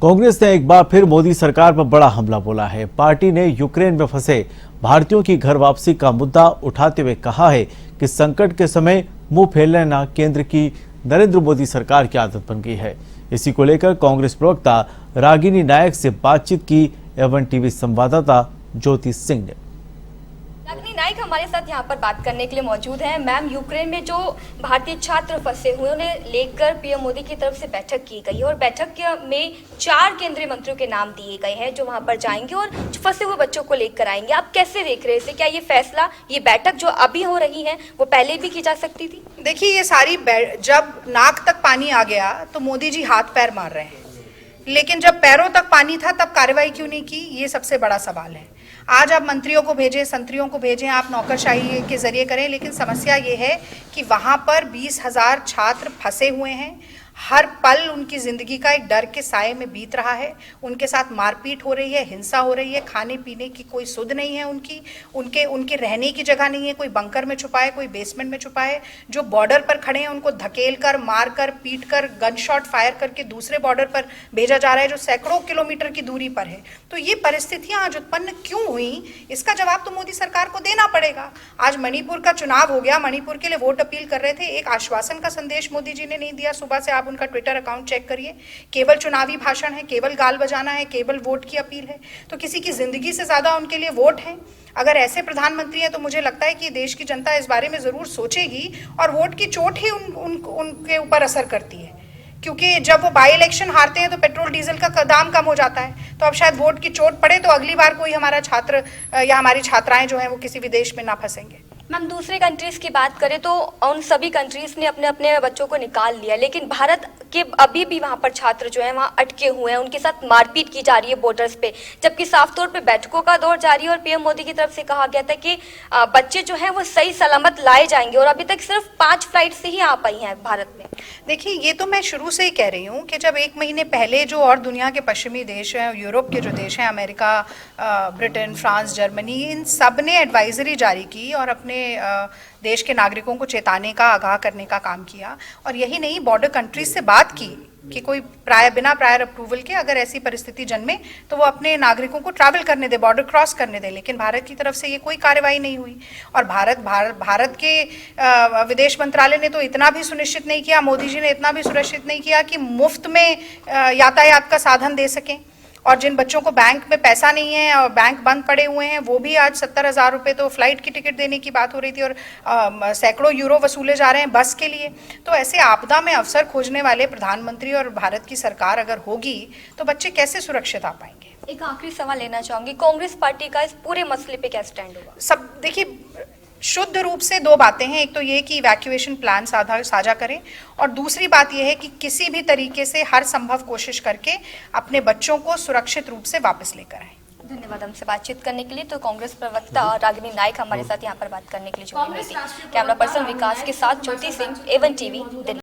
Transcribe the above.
कांग्रेस ने एक बार फिर मोदी सरकार पर बड़ा हमला बोला है। पार्टी ने यूक्रेन में फंसे भारतीयों की घर वापसी का मुद्दा उठाते हुए कहा है कि संकट के समय मुंह फैलाना केंद्र की नरेंद्र मोदी सरकार की आदत बन गई है। इसी को लेकर कांग्रेस प्रवक्ता रागिनी नायक से बातचीत की एवन टीवी संवाददाता ज्योति सिंह ने। रागिनी नायक हमारे साथ यहाँ पर बात करने के लिए मौजूद हैं। मैम, यूक्रेन में जो भारतीय छात्र फंसे हुए उन्हें लेकर पीएम मोदी की तरफ से बैठक की गई है और बैठक में 4 केंद्रीय मंत्रियों के नाम दिए गए हैं जो वहाँ पर जाएंगे और फंसे हुए बच्चों को लेकर आएंगे। आप कैसे देख रहे हैं इसे? क्या ये फैसला, ये बैठक जो अभी हो रही है वो पहले भी की जा सकती थी? देखिए, ये सारी जब नाक तक पानी आ गया तो मोदी जी हाथ पैर मार रहे हैं, लेकिन जब पैरों तक पानी था तब कार्रवाई क्यों नहीं की, ये सबसे बड़ा सवाल है। आज आप मंत्रियों को भेजें, संतरियों को भेजें, आप नौकरशाही के जरिए करें, लेकिन समस्या ये है कि वहाँ पर 20,000 छात्र फंसे हुए हैं। हर पल उनकी ज़िंदगी का एक डर के साए में बीत रहा है। उनके साथ मारपीट हो रही है, हिंसा हो रही है, खाने पीने की कोई सुध नहीं है उनके रहने की जगह नहीं है। कोई बंकर में छुपा है, कोई बेसमेंट में छुपा है। जो बॉर्डर पर खड़े हैं उनको धकेल कर, मार कर, पीट कर, गन शॉट फायर करके दूसरे बॉर्डर पर भेजा जा रहा है जो सैकड़ों किलोमीटर की दूरी पर है। तो ये परिस्थितियाँ आज उत्पन्न क्यों हुई, इसका जवाब तो मोदी सरकार को देना पड़ेगा। आज मणिपुर का चुनाव हो गया, मणिपुर के लिए वोट अपील कर रहे थे, एक आश्वासन का संदेश मोदी जी ने नहीं दिया। सुबह से उनका ट्विटर अकाउंट चेक करिए, केवल चुनावी भाषण है, केवल गाल बजाना है, केवल वोट की अपील है। तो किसी की जिंदगी से ज्यादा उनके लिए वोट है। अगर ऐसे प्रधानमंत्री हैं तो मुझे लगता है कि देश की जनता इस बारे में जरूर सोचेगी और वोट की चोट ही उनके ऊपर असर करती है, क्योंकि जब वो बाई इलेक्शन हारते हैं तो पेट्रोल डीजल का दाम कम हो जाता है। तो अब शायद वोट की चोट पड़े तो अगली बार कोई हमारा छात्र या हमारी छात्राएं जो हैं वो किसी विदेश में ना फंसेंगे। मैम, दूसरे कंट्रीज की बात करें तो उन सभी कंट्रीज ने अपने अपने बच्चों को निकाल लिया, लेकिन भारत के अभी भी वहाँ पर छात्र जो हैं वहाँ अटके हुए हैं, उनके साथ मारपीट की जा रही है बॉर्डर्स पे, जबकि साफ तौर पे बैठकों का दौर जारी है और पीएम मोदी की तरफ से कहा गया था कि बच्चे जो हैं वो सही सलामत लाए जाएंगे और अभी तक सिर्फ 5 फ्लाइट से ही आ पाई हैं भारत में। देखिए, ये तो मैं शुरू से ही कह रही हूँ कि जब 1 महीने पहले जो और दुनिया के पश्चिमी देश हैं, यूरोप के जो देश हैं, अमेरिका, ब्रिटेन, फ्रांस, जर्मनी, इन सब ने एडवाइजरी जारी की और अपने देश के नागरिकों को चेताने का, आगाह करने का काम किया। और यही नहीं, बॉर्डर कंट्रीज से बात की कि कोई बिना प्रायर अप्रूवल के अगर ऐसी परिस्थिति जन्मे तो वो अपने नागरिकों को ट्रैवल करने दे, बॉर्डर क्रॉस करने दे। लेकिन भारत की तरफ से ये कोई कार्रवाई नहीं हुई। और भारत के विदेश मंत्रालय ने तो इतना भी सुनिश्चित नहीं किया, मोदी जी ने इतना भी सुनिश्चित नहीं किया कि मुफ्त में यातायात का साधन दे सकें। और जिन बच्चों को बैंक में पैसा नहीं है और बैंक बंद पड़े हुए हैं, वो भी आज 70,000 रुपये तो फ्लाइट की टिकट देने की बात हो रही थी और सैकड़ों यूरो वसूले जा रहे हैं बस के लिए। तो ऐसे आपदा में अवसर खोजने वाले प्रधानमंत्री और भारत की सरकार अगर होगी तो बच्चे कैसे सुरक्षित आ पाएंगे? एक आखिरी सवाल लेना चाहूंगी, कांग्रेस पार्टी का इस पूरे मसले पे क्या स्टैंड होगा? सब देखिए, शुद्ध रूप से 2 बातें हैं। एक तो ये कि इवैक्यूएशन प्लान साझा करें और दूसरी बात यह है कि किसी भी तरीके से हर संभव कोशिश करके अपने बच्चों को सुरक्षित रूप से वापस लेकर आएं। धन्यवाद हमसे बातचीत करने के लिए। तो कांग्रेस प्रवक्ता रागिनी नायक हमारे साथ यहाँ पर बात करने के लिए जुड़ी हुई थी। कैमरा पर्सन विकास के साथ ज्योति सिंह, एवन टीवी, दिल्ली।